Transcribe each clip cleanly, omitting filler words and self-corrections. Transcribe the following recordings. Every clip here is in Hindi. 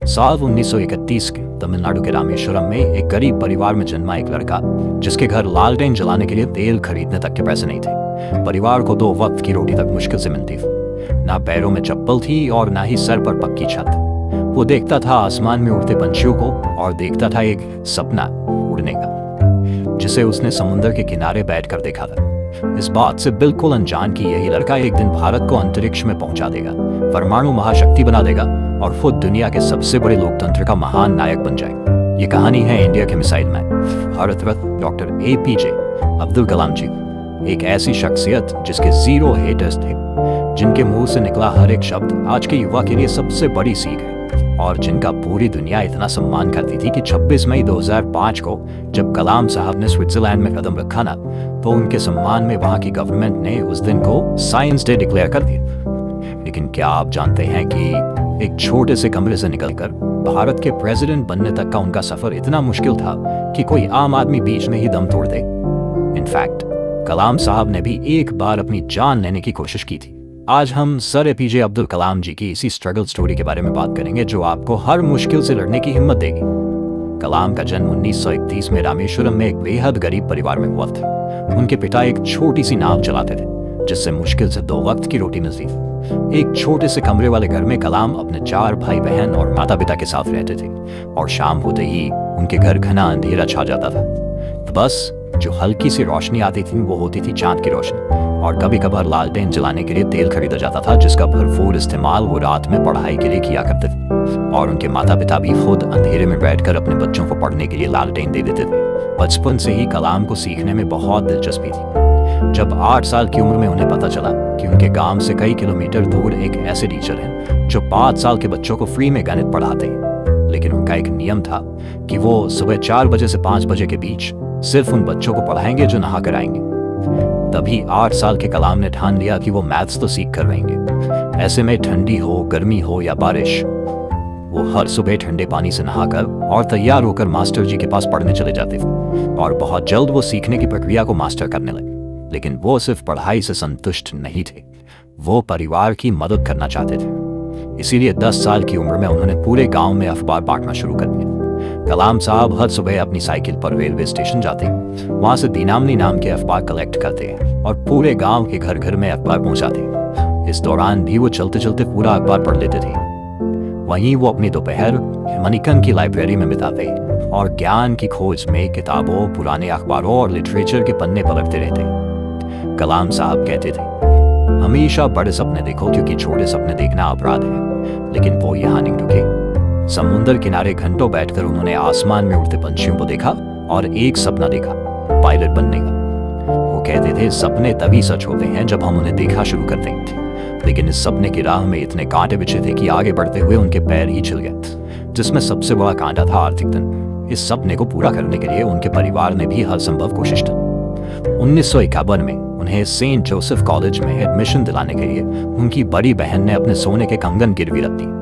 साल 1931 के तमिलनाडु के रामेश्वरम में एक गरीब परिवार में जन्मा एक लड़का, जिसके घर लालटेन जलाने के लिए तेल खरीदने तक के पैसे नहीं थे। परिवार को 2 वक्त की रोटी तक मुश्किल से मिलती थी। ना पैरों में चप्पल थी और ना ही सर पर पक्की छत। वो देखता था आसमान में उड़ते पंछियों को और देखता था एक सपना उड़ने का, जिसे उसने समुद्र के किनारे बैठकर देखा था। इस बात से बिल्कुल अनजान कि यही लड़का एक दिन भारत को अंतरिक्ष में पहुंचा देगा, परमाणु महाशक्ति बना देगा और खुद दुनिया के सबसे बड़े लोकतंत्र का महान नायक बन जाएगा। ये कहानी है इंडिया के missile man, Bharat Ratna doctor APJ Abdul Kalam जी। एक ऐसी शख्सियत जिसके 0 हेटर्स थे, जिनके मुंह से निकला हर एक शब्द आज के युवा के लिए सबसे बड़ी सीख है और जिनका पूरी दुनिया इतना सम्मान करती थी कि 26 मई 2005 को जब कलाम साहब ने स्विट्जरलैंड में कदम रखा ना, तो उनके सम्मान में वहां की गवर्नमेंट ने उस दिन को साइंस डे डिक्लेयर कर दिया। लेकिन क्या आप जानते हैं कि एक छोटे से कमरे से निकलकर भारत के प्रेसिडेंट बनने तक का उनका सफर इतना मुश्किल था कि कोई आम आदमी बीच में ही दम तोड़ दे। इनफैक्ट कलाम साहब ने भी एक बार अपनी जान लेने की कोशिश की थी। आज हम सर APJ अब्दुल कलाम जी की इसी स्ट्रगल स्टोरी के बारे में बात करेंगे, जो आपको हर मुश्किल से लड़ने की हिम्मत देगी। कलाम का जन्म 1931 में रामेश्वरम में एक बेहद गरीब परिवार में हुआ था। उनके पिता एक छोटी सी नाव चलाते थे, जिससे मुश्किल से 2 वक्त की रोटी मिलती थी। एक छोटे से कमरे वाले घर में कलाम अपने 4 भाई बहन और माता पिता के साथ रहते थे और शाम होते ही उनके घर घना अंधेरा छा जाता था। तो बस जो हल्की सी रोशनी आती थी वो होती थी चांद की रोशनी, और कभी कभार लालटेन जलाने के लिए तेल खरीदा जाता था, जिसका भरपूर इस्तेमाल वो रात में पढ़ाई के लिए किया करते थे। और उनके माता पिता भी खुद अंधेरे में बैठकर अपने बच्चों को पढ़ने के लिए लालटेन दे देते थे। बचपन से ही कलाम को सीखने में बहुत दिलचस्पी थी। जब 8 साल की उम्र में उन्हें पता चला कि उनके गांव से कई किलोमीटर दूर एक ऐसे टीचर हैं जो 5 साल के बच्चों को फ्री में गणित पढ़ाते हैं, लेकिन उनका एक नियम था कि वो सुबह 4 बजे से 5 बजे के बीच सिर्फ उन बच्चों को पढ़ाएंगे जो नहा कर आएंगे। तभी 8 साल के कलाम ने ठान लिया कि वो मैथ्स तो सीख कर रहेंगे। ऐसे में ठंडी हो, गर्मी हो या बारिश, वो हर सुबह ठंडे पानी से नहाकर और तैयार होकर मास्टर जी के पास पढ़ने चले जाते थे और बहुत जल्द वो सीखने की प्रक्रिया को मास्टर करने लगे। लेकिन वो सिर्फ पढ़ाई से संतुष्ट नहीं थे, वो परिवार की मदद करना चाहते थे। इसीलिए 10 साल की उम्र में उन्होंने पूरे गांव में अखबार बांटना शुरू कर दिया। कलाम साहब हर सुबह अपनी साइकिल पर रेलवे स्टेशन जाते, वहां से दीनामनी नाम के अखबार कलेक्ट करते और पूरे गांव के घर घर में अखबार पहुंचाते। इस दौरान भी वो चलते चलते पूरा अखबार पढ़ लेते थे। वहीं वो अपनी दोपहर मणिकन की लाइब्रेरी में बिताते और ज्ञान की खोज में किताबों, पुराने अखबारों और लिटरेचर के पन्ने पलटते रहते। कलाम साहब कहते थे, हमेशा बड़े सपने देखो क्योंकि छोटे सपने देखना अपराध है। लेकिन वो यहाँ नहीं रुके। समुद्र किनारे घंटों बैठकर उन्होंने आसमान में उड़ते पंछियों को देखा और एक सपना देखा, पायलट बनने का। वो कहते थे, सपने तभी सच होते हैं जब हम उन्हें देखा शुरू करते हैं। लेकिन इस सपने की राह में इतने कांटे बिछे थे कि आगे बढ़ते हुए उनके पैर ही छिल गए, जिसमें सबसे बड़ा कांटा था आर्थिक तंग। इस सपने को पूरा करने के लिए उनके परिवार ने भी हर संभव कोशिश की। 1951 में उन्हें सेंट जोसेफ कॉलेज में एडमिशन दिलाने के लिए उनकी बड़ी बहन ने अपने सोने के कंगन गिरवी रख दी।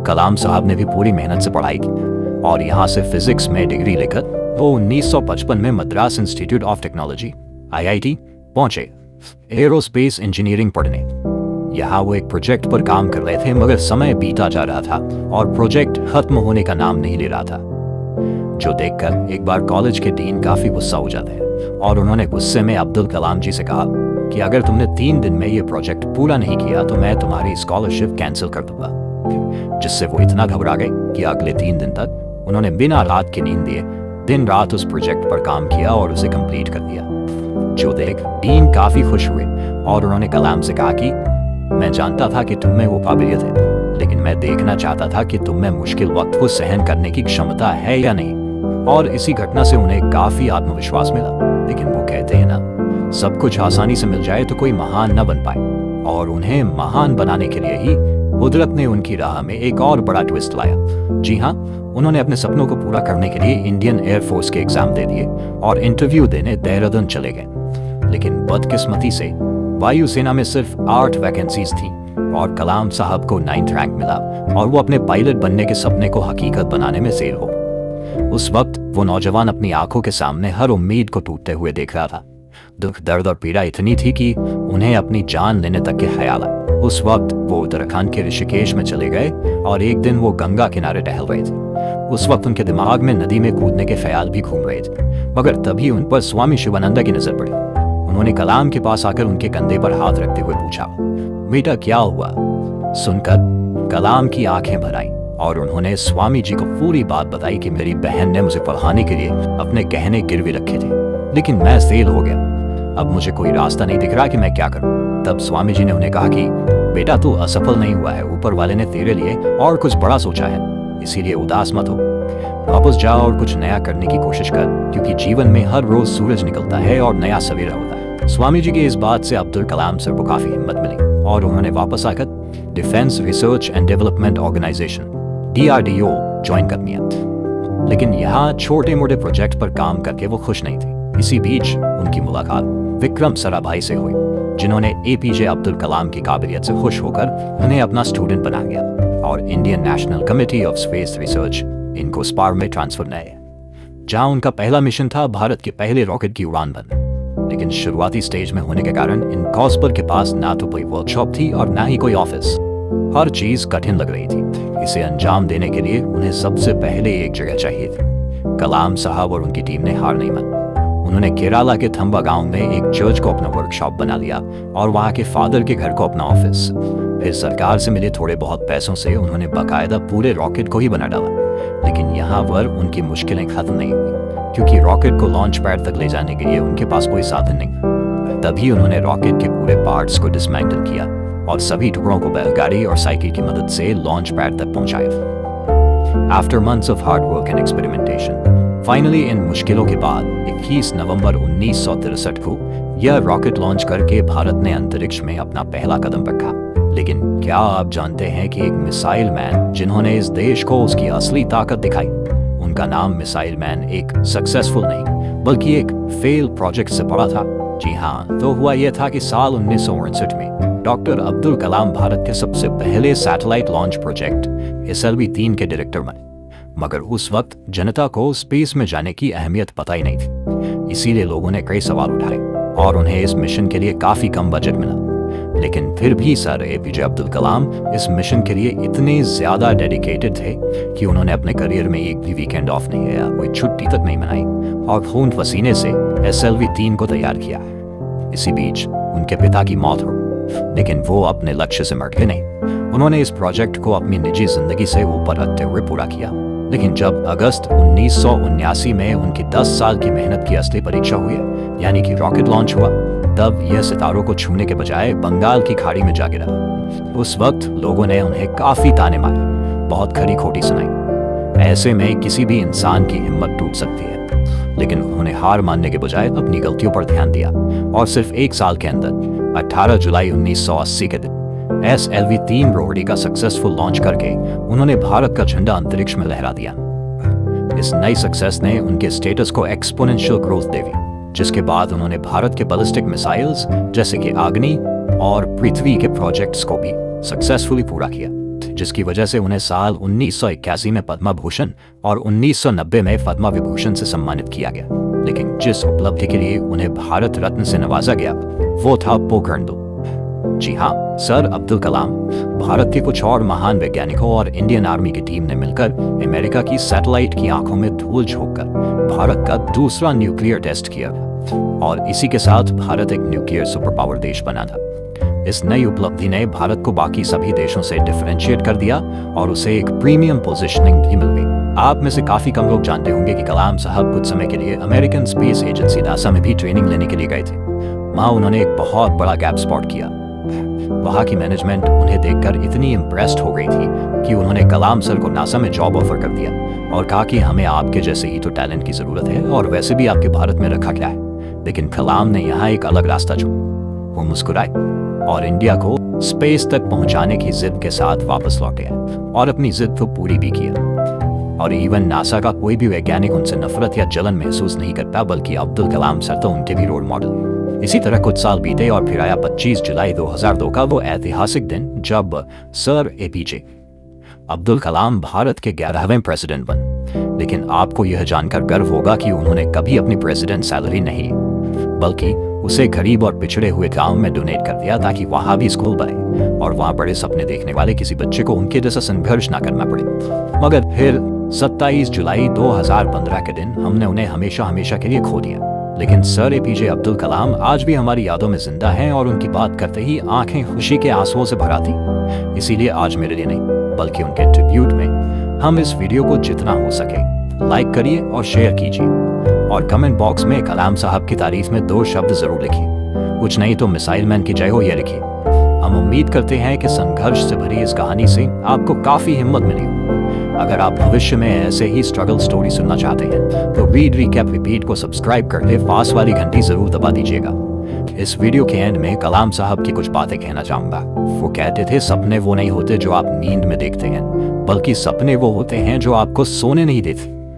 कलाम साहब ने भी पूरी मेहनत से पढ़ाई की और यहाँ से फिजिक्स में डिग्री लेकर वो 1955 में Madras institute of technology IIT पहुंचे, एरोस्पेस इंजीनियरिंग पढ़ने। यहाँ वो एक प्रोजेक्ट पर काम कर रहे थे, मगर समय बीता जा रहा था और प्रोजेक्ट खत्म होने का नाम नहीं ले रहा था, जो देखकर एक बार कॉलेज के डीन काफी गुस्सा हो जाते हैं और उन्होंने गुस्से में अब्दुल कलाम जी से कहा कि अगर तुमने 3 दिन में ये प्रोजेक्ट पूरा नहीं किया तो मैं तुम्हारी स्कॉलरशिप कैंसिल कर दूंगा। जिससे वो इतना घबरा गए कि अगले 3 दिन तक उन्होंने बिना रात की नींद दिए दिन रात उस प्रोजेक्ट पर काम किया और उसे कंप्लीट कर दिया। जो देख डीन काफी खुश हुए और उन्होंने कलाम से कहा कि मैं जानता था कि तुम में वो काबिलियत है, लेकिन मैं देखना चाहता था कि तुम में मुश्किल वक्त को सहन करने की क्षमता है या नहीं। और इसी घटना से उन्हें काफी आत्मविश्वास मिला। लेकिन वो कहते हैं ना, सब कुछ आसानी से मिल जाए तो कोई महान न बन पाए, और उन्हें महान बनाने के लिए ही कुदरत ने उनकी राह में एक और बड़ा ट्विस्ट लाया। जी हाँ, उन्होंने अपने सपनों को पूरा करने के लिए इंडियन एयरफोर्स के एग्जाम दे दिए और इंटरव्यू देने देहरादून चले गए। लेकिन बदकिस्मती से वायुसेना में सिर्फ 8 वैकेंसीज थी और कलाम साहब को 9th रैंक मिला और वो अपने पायलट बनने के सपने को हकीकत बनाने में फेल हो। उस वक्त वो नौजवान अपनी आंखों के सामने हर उम्मीद को टूटते हुए देख रहा था। दुख, दर्द और पीड़ा इतनी थी कि उन्हें अपनी जान लेने तक के ख्याल आए। उस वक्त वो उत्तराखंड के ऋषिकेश में चले गए और एक दिन वो गंगा किनारे टहल रहे थे। उस वक्त उनके दिमाग में नदी में कूदने के ख्याल भी घूम रहे थे, मगर तभी उन पर स्वामी शिवानंदा की नजर पड़ी। उन्होंने कलाम के पास आकर उनके कंधे पर हाथ रखते हुए पूछा, बेटा क्या हुआ? सुनकर कलाम की आंखें भर आईं और उन्होंने स्वामी जी को पूरी बात बताई कि मेरी बहन ने मुझे पढ़ाने के लिए अपने गहने गिरवी रखे थे, लेकिन मैं फेल हो गया। अब मुझे कोई रास्ता नहीं दिख रहा कि मैं क्या करूं। तब स्वामी जी ने उन्हें कहा कि बेटा तू असफल नहीं हुआ है, ऊपर वाले ने तेरे लिए और कुछ बड़ा सोचा है, इसीलिए उदास मत हो। वापस जाओ और कुछ नया करने की कोशिश कर, क्योंकि जीवन में हर रोज सूरज निकलता है और नया सवेरा होता है। स्वामी जी की इस बात से अब्दुल कलाम सर को काफी हिम्मत मिली और उन्होंने वापस आकर defence research and development organisation DRDO join कर लिया। लेकिन यहाँ छोटे मोटे प्रोजेक्ट पर काम करके वो खुश नहीं थे। इसी बीच उनकी मुलाकात विक्रम साराभाई से हुई, जिन्होंने APJ अब्दुल कलाम की काबिलियत से खुश होकर उन्हें अपना स्टूडेंट बना गया और Indian national committee of space research इनको स्पार में ट्रांसफर किया, जहां उनका पहला मिशन था भारत के पहले रॉकेट की उड़ान भरना। लेकिन शुरुआती स्टेज में होने के कारण इन कॉस्पर के पास ना तो कोई वर्कशॉप थी और ना ही कोई ऑफिस। हर चीज कठिन लग रही थी। इसे अंजाम देने के लिए उन्हें सबसे पहले एक जगह चाहिए थी। कलाम साहब और उनकी टीम ने हार नहीं मानी। उन्होंने केरला के थंबा गांव में एक चर्च को अपना वर्कशॉप बना लिया और वहां के फादर के घर को अपना ऑफिस। फिर सरकार से मिले थोड़े बहुत पैसों से उन्होंने बाकायदा पूरे रॉकेट को ही बना डाला। लेकिन यहाँ पर उनकी मुश्किलें खत्म नहीं हुई, क्योंकि रॉकेट को लॉन्च पैड तक ले जाने के लिए उनके पास कोई साधन नहीं। तभी उन्होंने रॉकेट के पूरे पार्ट्स को डिसमेंटल किया और सभी टुकड़ों को बैलगाड़ी और साइकिल की मदद से लॉन्च पैड तक पहुंचाया। After months of hard work and experimentation, finally in मुश्किलों के बाद 21 नवंबर 1963 को यह रॉकेट लॉन्च करके भारत ने अंतरिक्ष में अपना पहला कदम रखा। लेकिन क्या आप जानते हैं कि एक मिसाइल मैन जिन्होंने इस देश को उसकी असली ताकत दिखाई, उनका नाम मिसाइल मैन एक सक्सेसफुल नहीं बल्कि एक फेल प्रोजेक्ट से पड़ा था। जी हाँ, तो हुआ यह था कि साल 1969 में डॉक्टर अब्दुल कलाम भारत के सबसे पहले सैटेलाइट लॉन्च प्रोजेक्ट SLV-3 के डायरेक्टर बने। मगर उस वक्त जनता को स्पेस में जाने की अहमियत पता ही नहीं थी, इसीलिए लोगों ने कई सवाल उठाए और उन्हें इस मिशन के लिए काफी कम बजट मिला। लेकिन फिर भी सर APJ अब्दुल कलाम इस मिशन के लिए इतने ज्यादा डेडिकेटेड थे कि उन्होंने अपने करियर में एक भी वीकेंड ऑफ नहीं लिया, कोई छुट्टी तक नहीं मनाई और खून पसीने से SLV-3 को तैयार किया। इसी बीच उनके पिता की मौत हो, लेकिन वो अपने लक्ष्य से मर गए नहीं। उन्होंने इस प्रोजेक्ट को अपनी निजी जिंदगी से ऊपर रखते हुए पूरा किया। लेकिन जब अगस्त 1979 में उनकी 10 साल की मेहनत की असली परीक्षा हुई, यानी कि रॉकेट लॉन्च हुआ, तब यह सितारों को छूने के बजाय बंगाल की खाड़ी में जा गिरा। उस वक्त लोगों ने उन्हें काफी ताने मारे, बहुत खरी खोटी सुनाई। ऐसे में किसी भी इंसान की हिम्मत टूट सकती है, लेकिन उन्होंने हार मानने के बजाय अपनी गलतियों पर ध्यान दिया और सिर्फ एक साल के अंदर 18 जुलाई 1980 के दिन SLV-3 रोहड़ी का सक्सेसफुल लॉन्च करके उन्होंने भारत का झंडा अंतरिक्ष में लहरा दिया। इस नई सक्सेस ने उनके स्टेटस को एक्सपोनेंशियल ग्रोथ दे दी, जिसके बाद उन्होंने भारत के बैलिस्टिक मिसाइल्स जैसे कि अग्नि और पृथ्वी के प्रोजेक्ट्स को भी सक्सेसफुली पूरा किया, जिसकी वजह से उन्हें साल 1981 में पद्म भूषण और 1990 में पद्म विभूषण से सम्मानित किया गया। लेकिन जिस उपलब्धि के लिए उन्हें भारत रत्न से नवाजा गया वो था पोखरण 2। जी हाँ, सर अब्दुल कलाम भारत के कुछ और महान वैज्ञानिकों और इंडियन आर्मी की टीम ने मिलकर अमेरिका की सैटेलाइट की आंखों में धूल झोंककर भारत का दूसरा न्यूक्लियर टेस्ट किया और इसी के साथ भारत एक न्यूक्लियर सुपर पावर देश बना था। इस नई उपलब्धि ने भारत को बाकी सभी देशों से डिफरेंशिएट कर दिया और उसे एक प्रीमियम पोजीशनिंग भी मिल गई। आप में से काफी कम लोग जानते होंगे कि कलाम साहब कुछ समय के लिए अमेरिकन स्पेस एजेंसी नासा में भी ट्रेनिंग लेने के लिए गए थे। वहां उन्होंने एक बहुत बड़ा गैप स्पॉट किया। वहां की मैनेजमेंट उन्हें देखकर इतनी इम्प्रेस्ड हो गई थी कि उन्होंने कलाम सर को नासा में जॉब ऑफर कर दिया और कहा कि हमें आपके जैसे ही तो टैलेंट की जरूरत है और वैसे भी आपके भारत में रखा क्या है। लेकिन कलाम ने यहाँ एक अलग रास्ता चुना। वो मुस्कुराए और इंडिया को स्पेस तक पहुंचाने की जिद के साथ वापस लौटे और अपनी जिद को पूरी भी किया। और इवन नासा का कोई भी वैज्ञानिक उनसे नफरत या जलन महसूस नहीं करता, बल्कि अब्दुल कलाम सर तो उनके भी रोल मॉडल। इसी तरह कुछ साल बीते और फिर आया 25 जुलाई 2002 का वो ऐतिहासिक दिन जब सर APJ अब्दुल कलाम भारत के 11वें प्रेसिडेंट बने। लेकिन आपको यह जानकर गर्व होगा कि उन्होंने कभी अपनी प्रेसिडेंट सैलरी नहीं, बल्कि उसे गरीब और पिछड़े हुए गांव में डोनेट कर दिया ताकि वहां भी स्कूल बने और वहां बड़े सपने देखने वाले किसी बच्चे को उनके जैसा संघर्ष ना करना पड़े। मगर फिर 27 जुलाई 2015 के दिन हमने उन्हें हमेशा हमेशा के लिए खो दिया। लेकिन सर एपीजे अब्दुल कलाम आज भी हमारी यादों में जिंदा हैं और उनकी बात करते ही आंखें खुशी के आंसुओं से भर आती। इसीलिए आज मेरे लिए नहीं बल्कि उनके ट्रिब्यूट में हम इस वीडियो को जितना हो सके लाइक करिए और शेयर कीजिए और कमेंट बॉक्स में कलाम साहब की तारीफ में 2 शब्द जरूर लिखिए। कुछ नहीं तो मिसाइल मैन की जय हो ये लिखिए। हम उम्मीद करते हैं कि संघर्ष से भरी इस कहानी से आपको काफी हिम्मत मिली हो। अगर आप भविष्य में ऐसे ही स्ट्रगल स्टोरी सुनना चाहते हैं तो रीड रिकैप रिपीट को सब्सक्राइब करके पास वाली घंटी जरूर दबा दीजिएगा। इस वीडियो के एंड में कलाम साहब की कुछ बातें कहना चाहूंगा। वो कहते थे सपने वो नहीं होते जो आप नींद में देखते हैं, बल्कि सपने वो होते हैं जो आपको सोने नहीं देते।